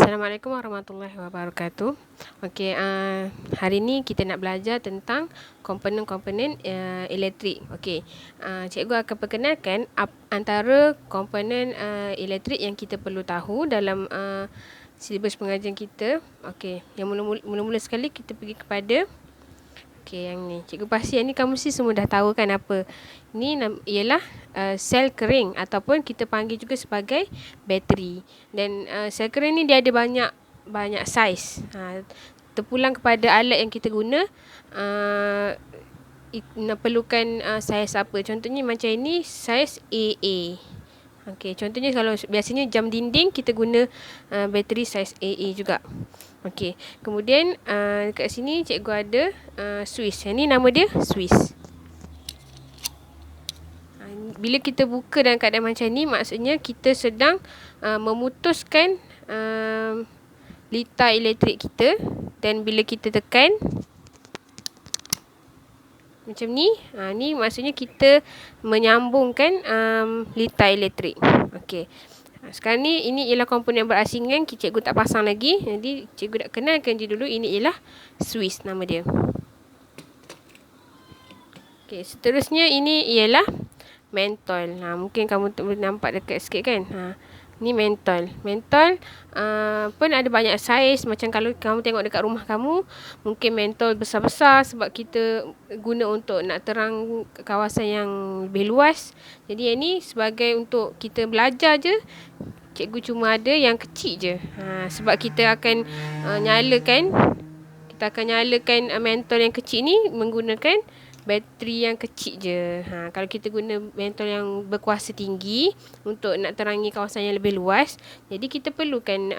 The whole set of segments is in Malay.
Assalamualaikum warahmatullahi wabarakatuh. Okey, hari ni kita nak belajar tentang komponen-komponen elektrik. Okey, cikgu akan perkenalkan antara komponen elektrik yang kita perlu tahu dalam silibus pengajian kita. Okey, yang mula-mula sekali kita pergi kepada yang ni. Cikgu pasti yang ni kamu mesti semua dah tahu kan apa. Ni ialah sel kering ataupun kita panggil juga sebagai bateri. Dan sel kering ni dia ada banyak saiz. Terpulang kepada alat yang kita guna, perlukan saiz apa. Contohnya macam ini saiz AA. Okey, contohnya kalau biasanya jam dinding kita guna bateri saiz AA juga. Okey, kemudian dekat sini cikgu ada Swiss. Yang ni nama dia Swiss. Bila kita buka dalam keadaan macam ni, maksudnya kita sedang memutuskan litar elektrik kita. Dan bila kita tekan macam ni, ni maksudnya kita menyambungkan litar elektrik. Okey. Sekarang ni, ini ialah komponen berasingan. Cikgu tak pasang lagi. Jadi, cikgu nak kenalkan je dulu. Ini ialah Swiss nama dia. Okey, seterusnya ini ialah mentol. Mungkin kamu boleh nampak dekat sikit kan. Ni mentol. Mentol pun ada banyak saiz. Macam kalau kamu tengok dekat rumah kamu, mungkin mentol besar-besar sebab kita guna untuk nak terang kawasan yang lebih luas. Jadi yang ni sebagai untuk kita belajar je. Cikgu cuma ada yang kecil je. Sebab kita akan nyalakan mentol yang kecil ni menggunakan bateri yang kecil je. Kalau kita guna mentol yang berkuasa tinggi untuk nak terangi kawasan yang lebih luas, jadi kita perlukan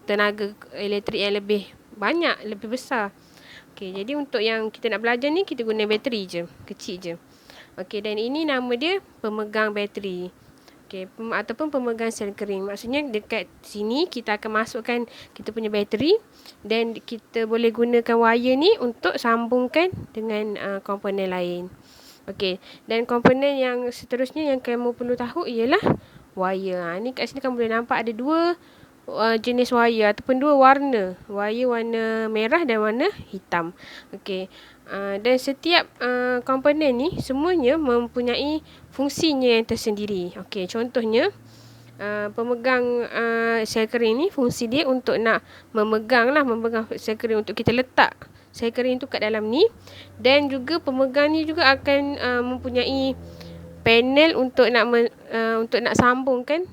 tenaga elektrik yang lebih banyak, lebih besar. Okey, jadi untuk yang kita nak belajar ni, kita guna bateri je, kecil je. Okey, dan ini nama dia pemegang bateri. Okey, ataupun pemegang sel kering. Maksudnya dekat sini kita akan masukkan kita punya bateri dan kita boleh gunakan wire ni untuk sambungkan dengan komponen lain. Okey, dan komponen yang seterusnya yang kamu perlu tahu ialah wire. Ni kat sini kamu boleh nampak ada dua jenis wire ataupun dua warna. Wire warna merah dan warna hitam. Okey. Dan setiap komponen ni semuanya mempunyai fungsinya yang tersendiri. Okey, contohnya pemegang sel kering ni, fungsi dia untuk nak memegang sel kering untuk kita letak sel kering tu kat dalam ni. Dan juga pemegang ni juga akan mempunyai panel untuk nak sambungkan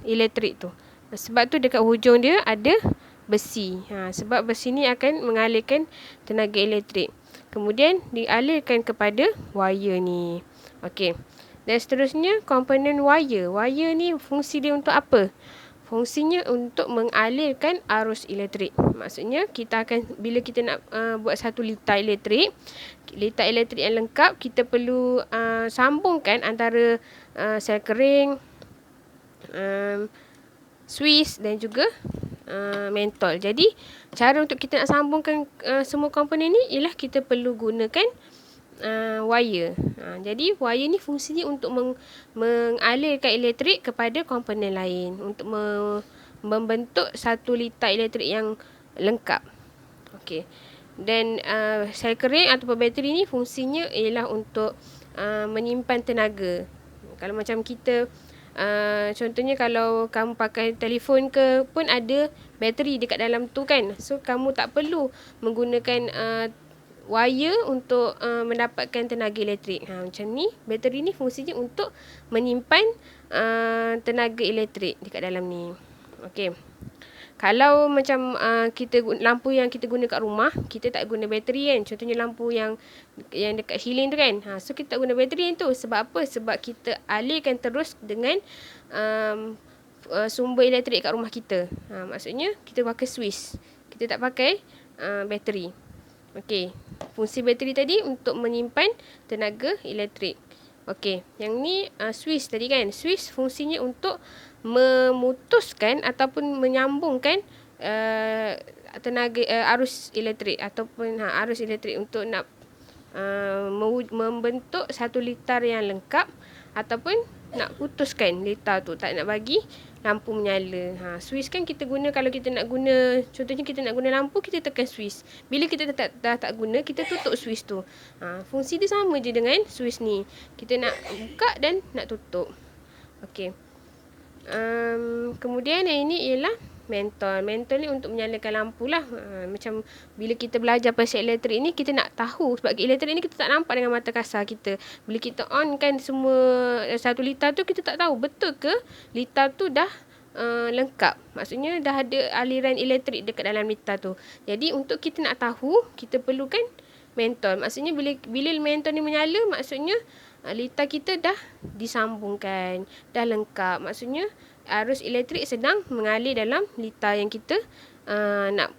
elektrik tu. Sebab tu dekat hujung dia ada besi. Sebab besi ni akan mengalirkan tenaga elektrik. Kemudian dialirkan kepada wire ni. Okey. Dan seterusnya komponen wire. Wire ni fungsi dia untuk apa? Fungsinya untuk mengalirkan arus elektrik. Maksudnya bila kita nak buat satu litar elektrik yang lengkap, kita perlu sambungkan antara sel kering, Swiss dan juga mentol. Jadi cara untuk kita nak sambungkan semua komponen ni ialah kita perlu gunakan wire. Jadi wire ni fungsinya untuk mengalirkan elektrik kepada komponen lain untuk membentuk satu litar elektrik yang lengkap. Okey. Dan sel kering ataupun bateri ni fungsinya ialah untuk menyimpan tenaga. Kalau macam kita contohnya kalau kamu pakai telefon ke pun ada bateri dekat dalam tu kan. So kamu tak perlu menggunakan wire untuk mendapatkan tenaga elektrik. Macam ni, bateri ni fungsinya untuk menyimpan tenaga elektrik dekat dalam ni. Okey. Kalau macam lampu yang kita guna kat rumah, kita tak guna bateri kan. Contohnya lampu yang dekat ceiling tu kan. So kita tak guna bateri yang tu. Sebab apa? Sebab kita alirkan terus dengan sumber elektrik kat rumah kita. Maksudnya kita pakai Swiss. Kita tak pakai bateri. Okey. Fungsi bateri tadi untuk menyimpan tenaga elektrik. Okey. Yang ni Swiss tadi kan. Swiss fungsinya untuk memutuskan ataupun menyambungkan tenaga arus elektrik ataupun arus elektrik untuk nak membentuk satu litar yang lengkap ataupun nak putuskan litar tu, tak nak bagi lampu menyala. Switch kan kita guna kalau kita nak guna, contohnya kita nak guna lampu, kita tekan switch. Bila kita dah tak guna, kita tutup switch tu. Fungsi dia sama je dengan switch ni. Kita nak buka dan nak tutup. Okey. Kemudian yang ini ialah mentol. Mentol ni untuk menyalakan lampu lah. Macam bila kita belajar pasal elektrik ni, kita nak tahu. Sebab elektrik ni kita tak nampak dengan mata kasar kita. Bila kita on kan semua satu litar tu, kita tak tahu betul ke litar tu dah lengkap. Maksudnya dah ada aliran elektrik dekat dalam litar tu. Jadi untuk kita nak tahu, kita perlukan mentol. Maksudnya bila mentol ni menyala, maksudnya litar kita dah disambungkan, dah lengkap. Maksudnya arus elektrik sedang mengalir dalam litar yang kita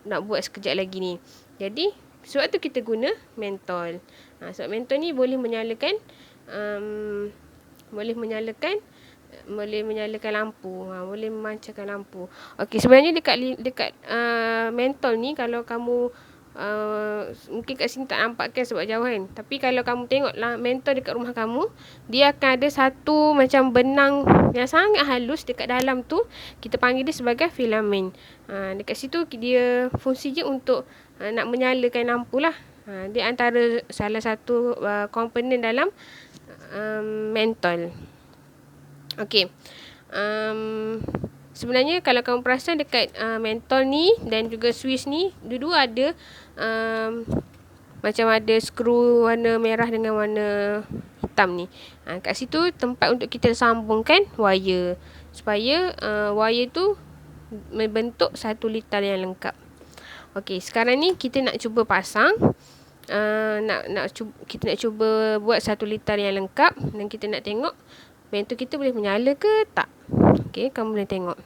nak buat sekejap lagi ni. Jadi sebab tu kita guna mentol. Sebab mentol ni boleh menyalakan lampu, boleh memancarkan lampu. Okey, sebenarnya dekat mentol ni, kalau kamu mungkin kat sini tak nampak kan sebab jauh kan. Tapi kalau kamu tengoklah mentol dekat rumah kamu, dia akan ada satu macam benang yang sangat halus dekat dalam tu. Kita panggil dia sebagai filamen. Dekat situ dia fungsi je untuk nak menyalakan lampu lah. Dia antara salah satu komponen dalam mentol. Okey. Sebenarnya kalau kamu perasan dekat mentol ni dan juga switch ni, dua-dua ada macam ada skru warna merah dengan warna hitam ni. Kat situ tempat untuk kita sambungkan wire, supaya wire tu membentuk satu litar yang lengkap. Okey, sekarang ni kita nak cuba pasang, kita nak cuba buat satu litar yang lengkap, dan kita nak tengok mentol kita boleh menyala ke tak. Okey, kamu boleh tengok.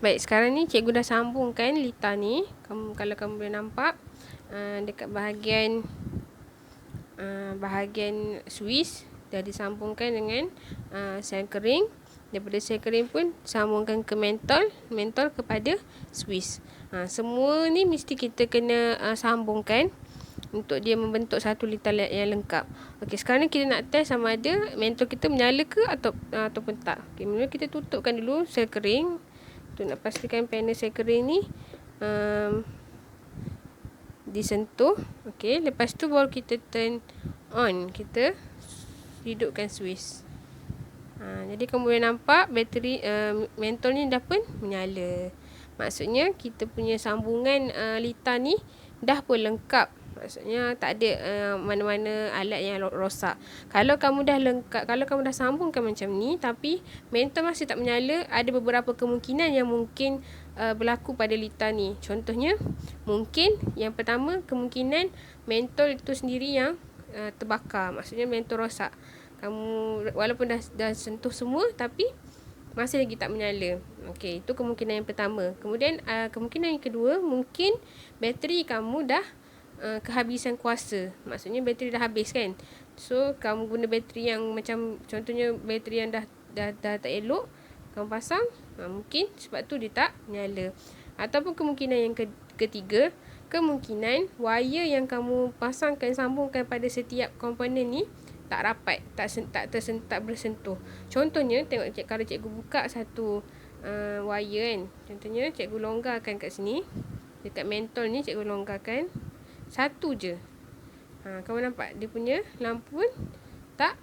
Baik, sekarang ni cikgu dah sambungkan litar ni. Kalau kamu boleh nampak dekat bahagian Swiss dah disambungkan dengan sel kering. Daripada sel kering pun sambungkan ke mentol kepada Swiss. Semua ni mesti kita kena sambungkan untuk dia membentuk satu litar yang lengkap. Okey, sekarang ni kita nak test sama ada mentol kita menyala ke ataupun tak. Okey, mula kita tutupkan dulu sel kering untuk nak pastikan panel sel kering ni disentuh. Okey, lepas tu baru kita turn on, kita hidupkan Swiss. Jadi kamu boleh nampak bateri mentol ni dah pun menyala. Maksudnya kita punya sambungan litar ni dah pun lengkap. Maksudnya tak ada mana-mana alat yang rosak. Kalau kamu dah sambungkan macam ni tapi mentol masih tak menyala, ada beberapa kemungkinan yang mungkin berlaku pada litar ni. Contohnya, mungkin yang pertama kemungkinan mentol itu sendiri yang terbakar. Maksudnya mentol rosak. Kamu walaupun dah sentuh semua tapi masih lagi tak menyala. Okey, itu kemungkinan yang pertama. Kemudian kemungkinan yang kedua, mungkin bateri kamu dah kehabisan kuasa. Maksudnya bateri dah habis kan. So kamu guna bateri yang macam contohnya bateri yang dah tak elok, kamu pasang, mungkin sebab tu dia tak menyala. Ataupun kemungkinan yang ketiga, kemungkinan wire yang kamu sambungkan pada setiap komponen ni tak rapat, tak bersentuh. Contohnya, tengok kalau cikgu buka satu wire kan. Contohnya cikgu longgarkan kat sini. Dekat mentol ni cikgu longgarkan satu je. Kamu nampak dia punya lampu pun tak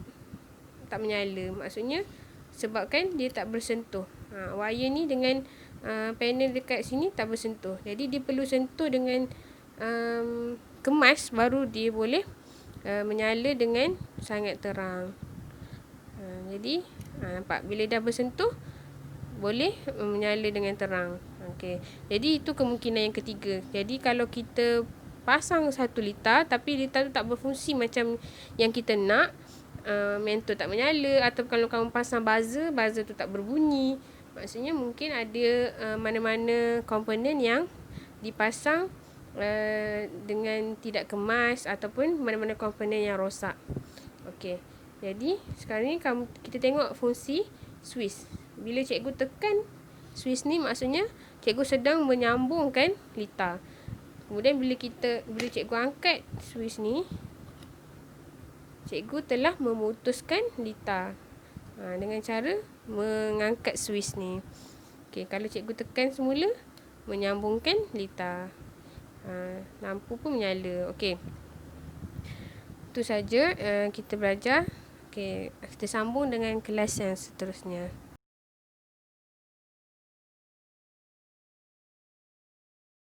menyala. Maksudnya sebabkan dia tak bersentuh. Wire ni dengan panel dekat sini tak bersentuh. Jadi dia perlu sentuh dengan kemas baru dia boleh menyala dengan sangat terang. Jadi nampak bila dah bersentuh boleh menyala dengan terang. Okey. Jadi itu kemungkinan yang ketiga. Jadi kalau kita pasang satu litar tapi litar tu tak berfungsi macam yang kita nak, mentol tak menyala, atau kalau kamu pasang buzzer tu tak berbunyi, maksudnya mungkin ada mana-mana komponen yang dipasang dengan tidak kemas ataupun mana-mana komponen yang rosak. Okey. Jadi sekarang ni kita tengok fungsi Swiss. Bila cikgu tekan Swiss ni, maksudnya cikgu sedang menyambungkan litar. Kemudian bila cikgu angkat Swiss ni, cikgu telah memutuskan litar dengan cara mengangkat Swiss ni. Okey, kalau cikgu tekan semula, menyambungkan litar. Lampu pun menyala. Okey. Itu saja kita belajar. Okey, kita sambung dengan kelas yang seterusnya.